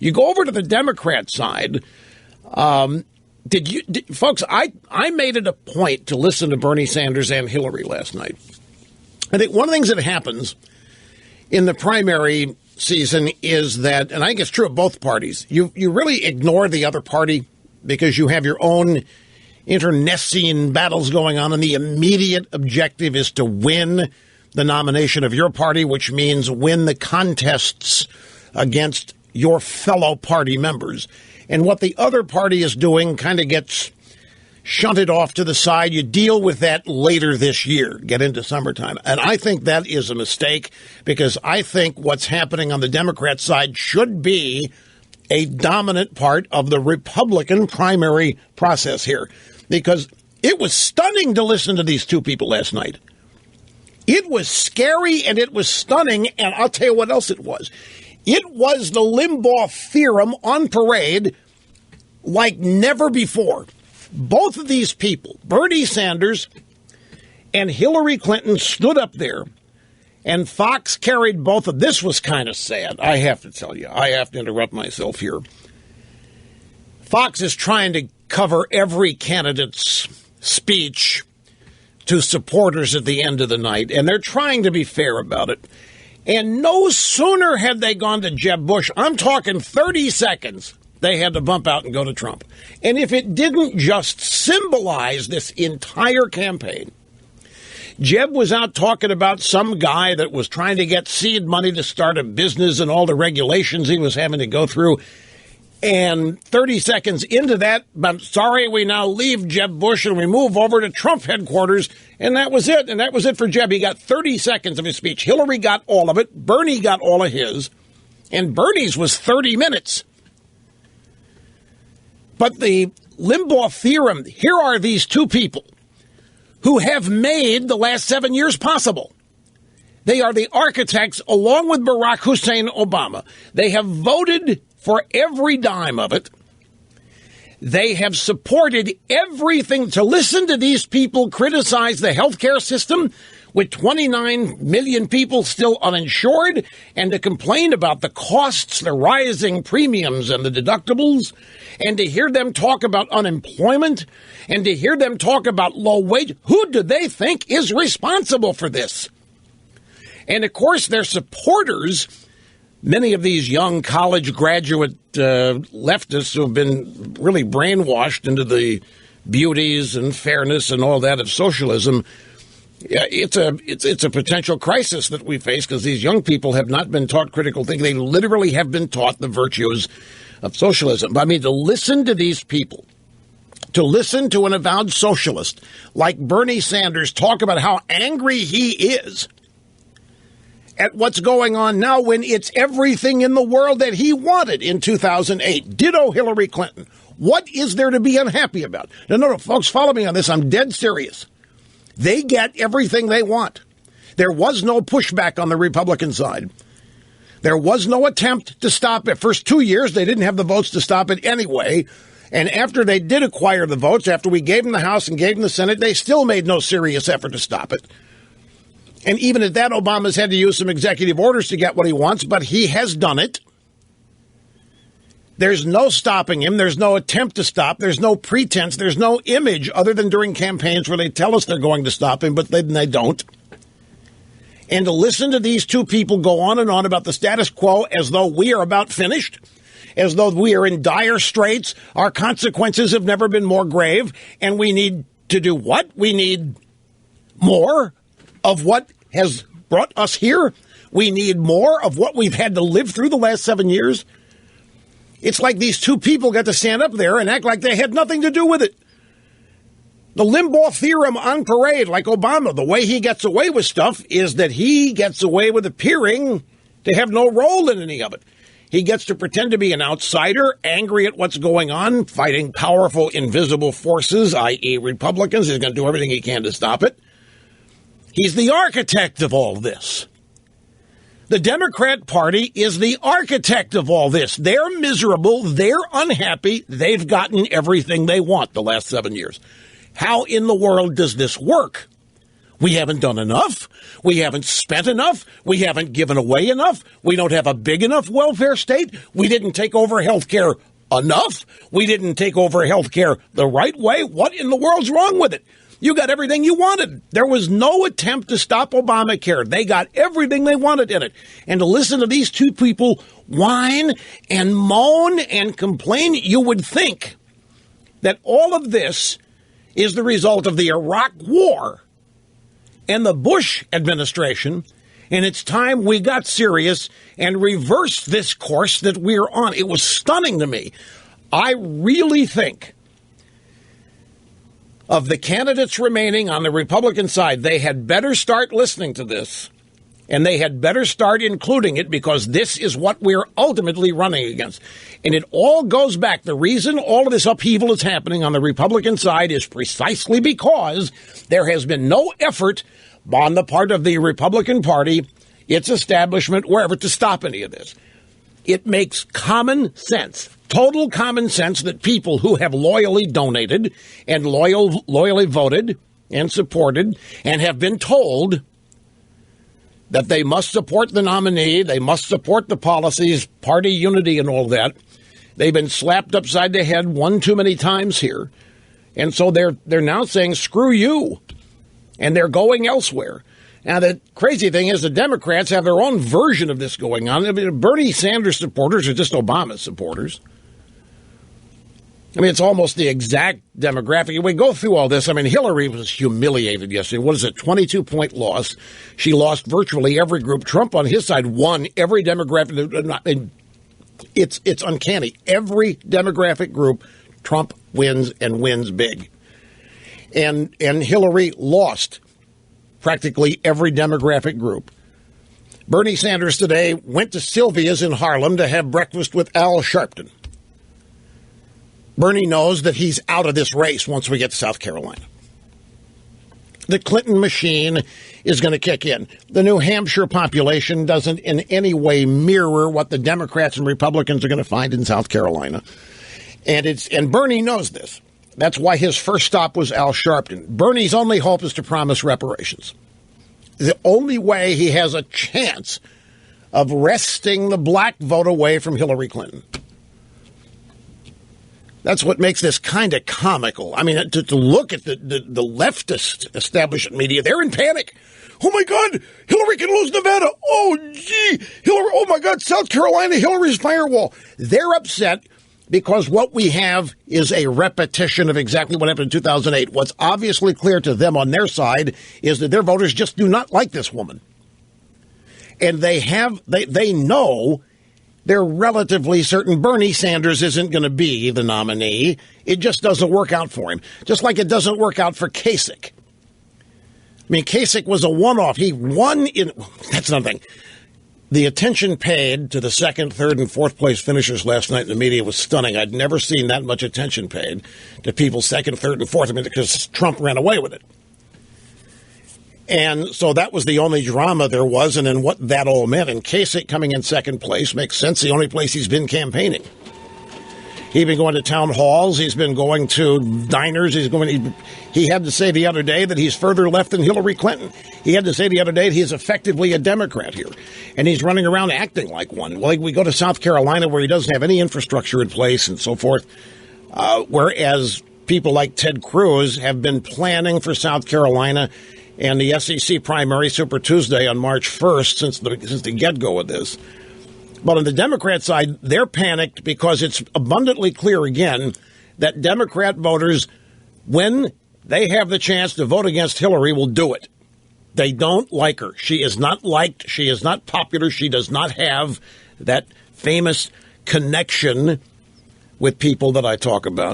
You go over to the Democrat side. Folks, I made it a point to listen to Bernie Sanders and Hillary last night. I think one of the things that happens in the primary season is that, and I think it's true of both parties, you really ignore the other party because you have your own internecine battles going on, and the immediate objective is to win the nomination of your party, which means win the contests against your fellow party members. And what the other party is doing kind of gets shunted off to the side. You deal with that later this year, get into summertime. And I think that is a mistake, because I think what's happening on the Democrat side should be a dominant part of the Republican primary process here, because it was stunning to listen to these two people last night. It was scary and it was stunning, and I'll tell you what else it was. It was the Limbaugh theorem on parade like never before. Both of these people, Bernie Sanders and Hillary Clinton, stood up there, and Fox carried both of them. This was kind of sad, I have to tell you. I have to interrupt myself here. Fox is trying to cover every candidate's speech to supporters at the end of the night, and they're trying to be fair about it. And no sooner had they gone to Jeb Bush, I'm talking 30 seconds, they had to bump out and go to Trump. And if it didn't just symbolize this entire campaign, Jeb was out talking about some guy that was trying to get seed money to start a business and all the regulations he was having to go through. And 30 seconds into that, I'm sorry, we now leave Jeb Bush and we move over to Trump headquarters. And that was it. And that was it for Jeb. He got 30 seconds of his speech. Hillary got all of it. Bernie got all of his. And Bernie's was 30 minutes. But the Limbaugh theorem, here are these two people who have made the last 7 years possible. They are the architects, along with Barack Hussein Obama. They have voted for every dime of it. They have supported everything. To listen to these people criticize the healthcare system with 29 million people still uninsured, and to complain about the costs, the rising premiums and the deductibles, and to hear them talk about unemployment, and to hear them talk about low wage. Who do they think is responsible for this? And, of course, their supporters, many of these young college graduate leftists who have been really brainwashed into the beauties and fairness and all that of socialism, it's a potential crisis that we face, because these young people have not been taught critical thinking. They literally have been taught the virtues of socialism. But I mean, to listen to these people, to listen to an avowed socialist like Bernie Sanders talk about how angry he is at what's going on now, when it's everything in the world that he wanted in 2008. Ditto Hillary Clinton. What is there to be unhappy about? No, folks, follow me on this. I'm dead serious. They get everything they want. There was no pushback on the Republican side. There was no attempt to stop it. First 2 years, they didn't have the votes to stop it anyway. And after they did acquire the votes, after we gave them the House and gave them the Senate, they still made no serious effort to stop it. And even at that, Obama's had to use some executive orders to get what he wants, but he has done it. There's no stopping him. There's no attempt to stop. There's no pretense. There's no image other than during campaigns where they tell us they're going to stop him, but then they don't. And to listen to these two people go on and on about the status quo as though we are about finished, as though we are in dire straits, our consequences have never been more grave, and we need to do what? We need more of what has brought us here. We need more of what we've had to live through the last 7 years. It's like these two people got to stand up there and act like they had nothing to do with it. The Limbaugh theorem on parade, like Obama, the way he gets away with stuff is that he gets away with appearing to have no role in any of it. He gets to pretend to be an outsider, angry at what's going on, fighting powerful, invisible forces, i.e. Republicans. He's going to do everything he can to stop it. He's the architect of all this. The Democrat Party is the architect of all this. They're miserable. They're unhappy. They've gotten everything they want the last 7 years. How in the world does this work We haven't done enough. We haven't spent enough. We haven't given away enough. We don't have a big enough welfare state. We didn't take over health care enough. We didn't take over health care the right way. What in the world's wrong with it? You got everything you wanted. There was no attempt to stop Obamacare. They got everything they wanted in it. And to listen to these two people whine and moan and complain, you would think that all of this is the result of the Iraq War and the Bush administration, and it's time we got serious and reversed this course that we're on. It was stunning to me. I really think of the candidates remaining on the Republican side, they had better start listening to this, and they had better start including it, because this is what we're ultimately running against. And it all goes back. The reason all of this upheaval is happening on the Republican side is precisely because there has been no effort on the part of the Republican Party, its establishment, wherever, to stop any of this. It makes common sense, total common sense, that people who have loyally donated and loyally voted and supported and have been told that they must support the nominee, they must support the policies, party unity and all that. They've been slapped upside the head one too many times here. And so they're now saying, screw you. And they're going elsewhere. Now, the crazy thing is the Democrats have their own version of this going on. I mean, Bernie Sanders supporters are just Obama supporters. I mean, it's almost the exact demographic. We go through all this. I mean, Hillary was humiliated yesterday. What is it, 22-point loss? She lost virtually every group. Trump on his side won every demographic. It's uncanny. Every demographic group, Trump wins and wins big. And Hillary lost practically every demographic group. Bernie Sanders today went to Sylvia's in Harlem to have breakfast with Al Sharpton. Bernie knows that he's out of this race once we get to South Carolina. The Clinton machine is going to kick in. The New Hampshire population doesn't in any way mirror what the Democrats and Republicans are going to find in South Carolina. And Bernie knows this. That's why his first stop was Al Sharpton. Bernie's only hope is to promise reparations. The only way he has a chance of wresting the black vote away from Hillary Clinton. That's what makes this kind of comical. I mean, to look at the leftist establishment media, they're in panic. Oh, my God, Hillary can lose Nevada. Oh, gee, Hillary, oh, my God, South Carolina, Hillary's firewall. They're upset because what we have is a repetition of exactly what happened in 2008. What's obviously clear to them on their side is that their voters just do not like this woman. And they know, they're relatively certain Bernie Sanders isn't going to be the nominee. It just doesn't work out for him. Just like it doesn't work out for Kasich. I mean, Kasich was a one-off. He won in... That's nothing. The attention paid to the second, third, and fourth place finishers last night in the media was stunning. I'd never seen that much attention paid to people second, third, and fourth. I mean, because Trump ran away with it. And so that was the only drama there was, and then what that all meant. And Kasich coming in second place makes sense. The only place he's been campaigning. He's been going to town halls. He's been going to diners. He had to say the other day that he's further left than Hillary Clinton. He had to say the other day that he's effectively a Democrat here. And he's running around acting like one. Like we go to South Carolina where he doesn't have any infrastructure in place and so forth. Whereas people like Ted Cruz have been planning for South Carolina and the SEC primary Super Tuesday on March 1st since the get-go of this. But on the Democrat side, they're panicked because it's abundantly clear again that Democrat voters, when they have the chance to vote against Hillary, will do it. They don't like her. She is not liked. She is not popular. She does not have that famous connection with people that I talk about.